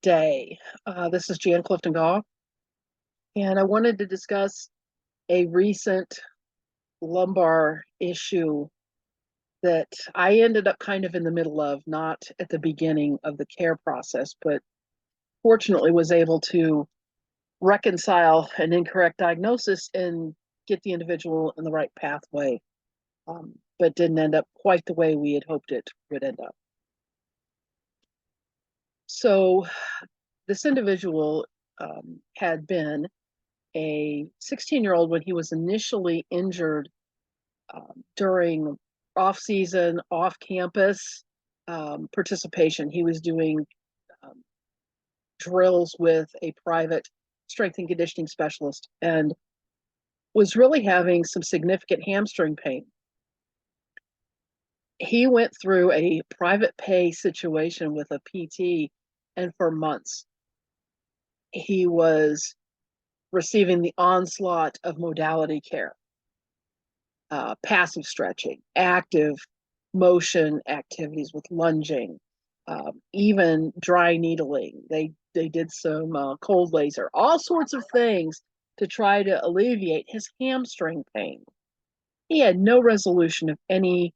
Day. This is Jan Clifton-Gaw, and I wanted to discuss a recent lumbar issue that I ended up kind of in the middle of, not at the beginning of the care process, but fortunately was able to reconcile an incorrect diagnosis and get the individual in the right pathway, but didn't end up quite the way we had hoped it would end up. So this individual had been a 16-year-old when he was initially injured during off-season, off-campus participation. He was doing um, drills with a private strength and conditioning specialist and was really having some significant hamstring pain. He went through a private pay situation with a PT, and for months he was receiving the onslaught of modality care, passive stretching, active motion activities with lunging, even dry needling. They did some cold laser, all sorts of things to try to alleviate his hamstring pain. He had no resolution of any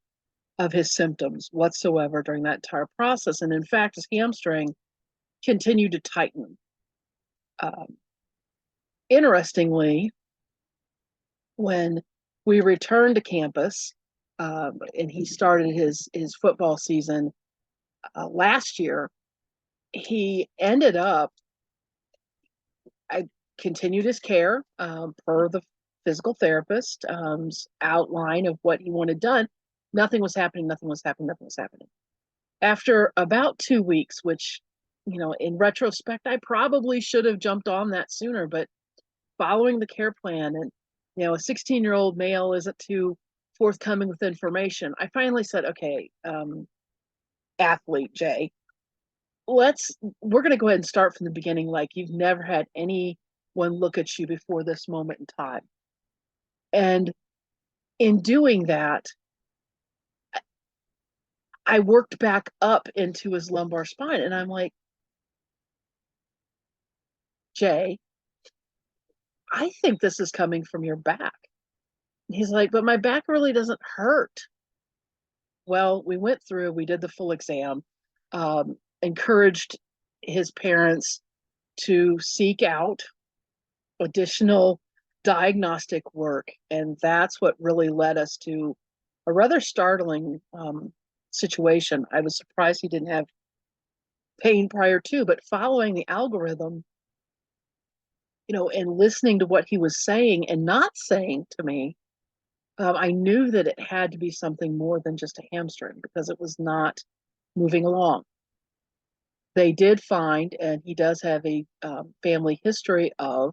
of his symptoms whatsoever during that entire process. And in fact, his hamstring continued to tighten. Um, Interestingly, when we returned to campus and he started his football season last year, he ended up, I continued his care per the physical therapist outline of what he wanted done. Nothing was happening, nothing was happening, nothing was happening. After about 2 weeks, which, in retrospect, I probably should have jumped on that sooner, but following the care plan and, a 16-year-old male isn't too forthcoming with information. I finally said, okay, athlete Jay, we're going to go ahead and start from the beginning. Like you've never had anyone look at you before this moment in time. And in doing that, I worked back up into his lumbar spine, and I'm like, Jay, I think this is coming from your back. And he's like, but my back really doesn't hurt. Well, we did the full exam, encouraged his parents to seek out additional diagnostic work. And that's what really led us to a rather startling situation. I was surprised he didn't have pain prior to, but following the algorithm, and listening to what he was saying and not saying to me, I knew that it had to be something more than just a hamstring because it was not moving along. They did find, and he does have a family history of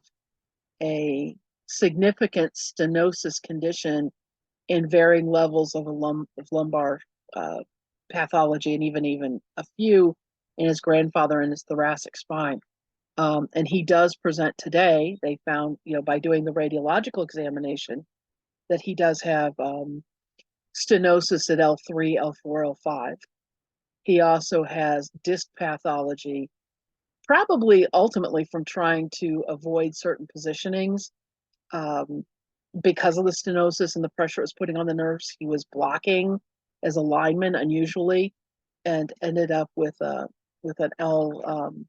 a significant stenosis condition in varying levels of lumbar pathology, and even a few in his grandfather and his thoracic spine. And he does present today. They found, by doing the radiological examination, that he does have stenosis at L3, L4, L5. He also has disc pathology, probably ultimately from trying to avoid certain positionings. Because of the stenosis and the pressure it was putting on the nerves, he was blocking as a lineman unusually, and ended up with an L5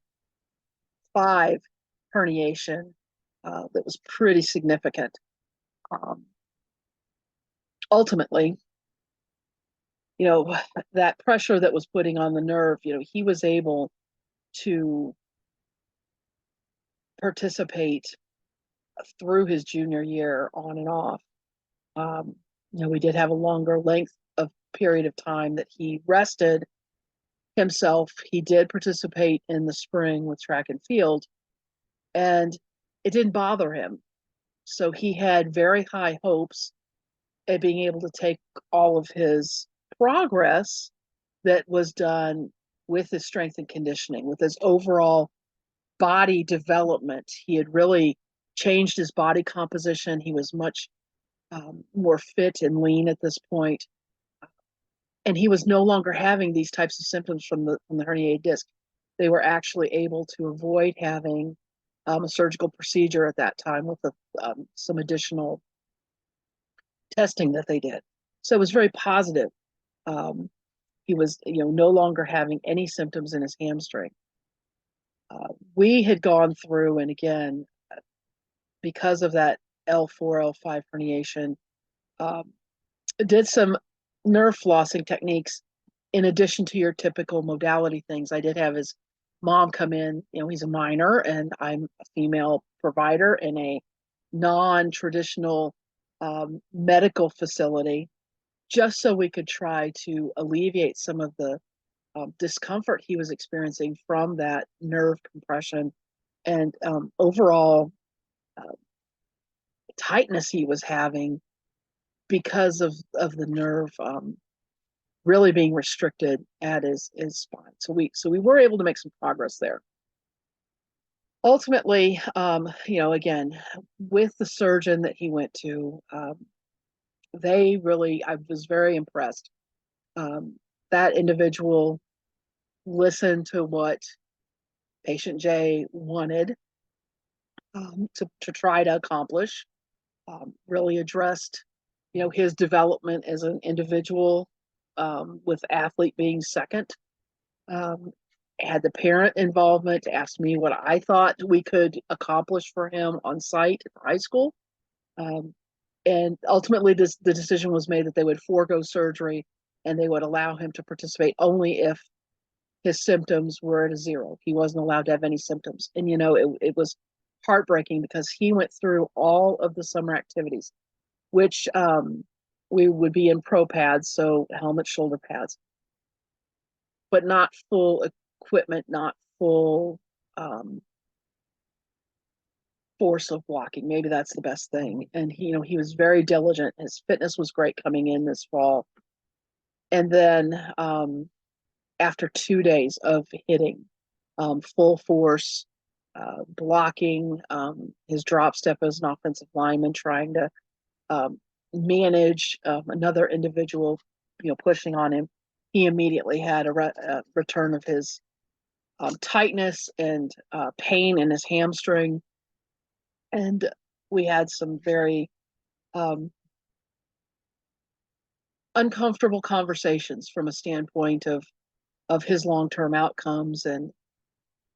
herniation that was pretty significant. Ultimately, that pressure that was putting on the nerve, he was able to participate through his junior year on and off. We did have a longer length of period of time that he rested himself. He did participate in the spring with track and field, and it didn't bother him. So he had very high hopes at being able to take all of his progress that was done with his strength and conditioning, with his overall body development. He had really changed his body composition. He was much more fit and lean at this point. And he was no longer having these types of symptoms from the herniated disc. they were actually able to avoid having a surgical procedure at that time with some additional testing that they did. So it was very positive. Um, he was, no longer having any symptoms in his hamstring. We had gone through, and again, because of that L4, L5 herniation, um, did some nerve flossing techniques in addition to your typical modality things. I did have his mom come in. He's a minor, and I'm a female provider in a non-traditional medical facility, just so we could try to alleviate some of the discomfort he was experiencing from that nerve compression and overall uh, tightness he was having because of the nerve really being restricted at his spine. So we were able to make some progress there. Ultimately, again, with the surgeon that he went to, I was very impressed. That individual listened to what patient J wanted to try to accomplish, really addressed, his development as an individual, with athlete being second. Um, had the parent involvement, asked me what I thought we could accomplish for him on site at high school. Um, and ultimately, the decision was made that they would forego surgery and they would allow him to participate only if his symptoms were at a zero. He wasn't allowed to have any symptoms. And, it was heartbreaking because he went through all of the summer activities, which we would be in pro pads, so helmet, shoulder pads, but not full equipment, not full force of blocking. Maybe that's the best thing. And he was very diligent. His fitness was great coming in this fall. And then after 2 days of hitting full force, blocking, his drop step as an offensive lineman, trying to manage another individual, pushing on him, he immediately had a return of his tightness and pain in his hamstring. And we had some very uncomfortable conversations from a standpoint of his long-term outcomes. And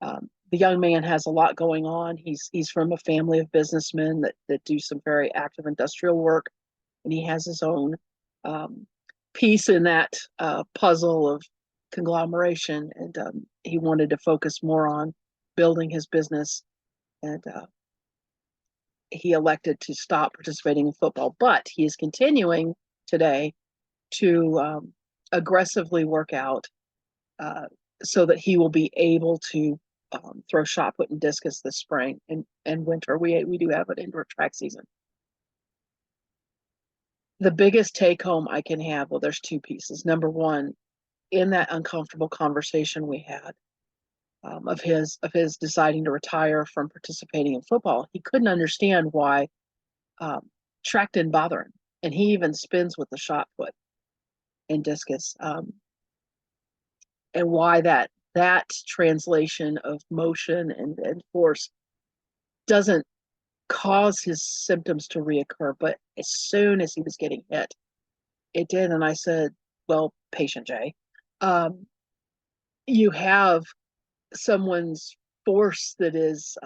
the young man has a lot going on. He's from a family of businessmen that do some very active industrial work, and he has his own piece in that puzzle of conglomeration. And he wanted to focus more on building his business, and he elected to stop participating in football. But he is continuing today to aggressively work out uh, so that he will be able to throw shot put and discus this spring and winter. We do have an indoor track season. The biggest take home I can have, well, there's two pieces. Number one, in that uncomfortable conversation we had of his deciding to retire from participating in football, he couldn't understand why track didn't bother him, and he even spins with the shot put and discus, and why that translation of motion and force doesn't cause his symptoms to reoccur. But as soon as he was getting hit, it did. And I said, well, patient J, you have someone's force that is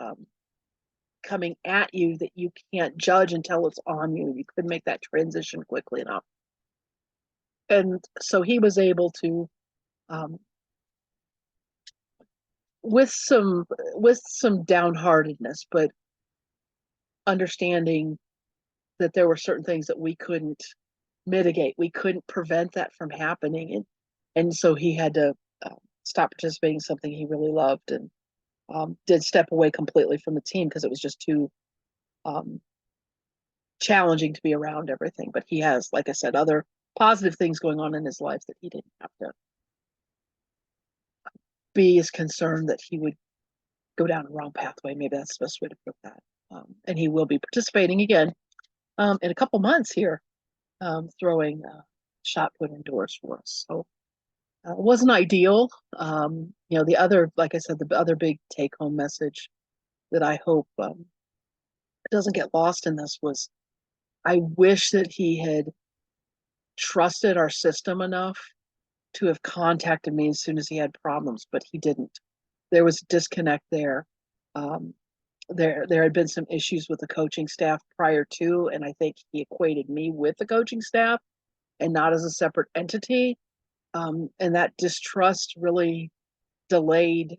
coming at you that you can't judge until it's on you. You couldn't make that transition quickly enough. And so he was able to, with some downheartedness, but understanding that there were certain things that we couldn't mitigate. We couldn't prevent that from happening. And so he had to stop participating in something he really loved, and did step away completely from the team because it was just too challenging to be around everything. But he has, like I said, other positive things going on in his life that he didn't have to be as concerned that he would go down a wrong pathway. Maybe that's the best way to put that. And he will be participating again in a couple months here, throwing shot put indoors for us. So Wasn't ideal. The other, like I said, the other big take home message that I hope doesn't get lost in this was I wish that he had trusted our system enough to have contacted me as soon as he had problems, but he didn't. There was a disconnect there. Um, there had been some issues with the coaching staff prior to, and I think he equated me with the coaching staff and not as a separate entity. And that distrust really delayed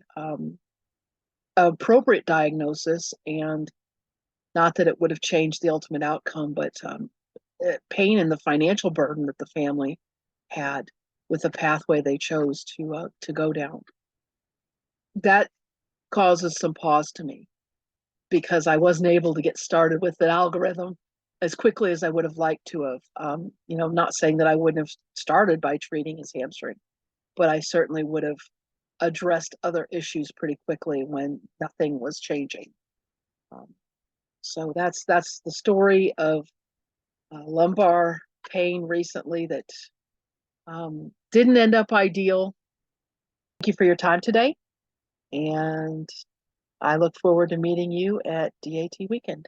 appropriate diagnosis, and not that it would have changed the ultimate outcome, but pain and the financial burden that the family had with the pathway they chose to go down. That causes some pause to me because I wasn't able to get started with the algorithm as quickly as I would have liked to have. Not saying that I wouldn't have started by treating his hamstring, but I certainly would have addressed other issues pretty quickly when nothing was changing. Um, so that's the story of lumbar pain recently that didn't end up ideal. Thank you for your time today, and I look forward to meeting you at DAT weekend.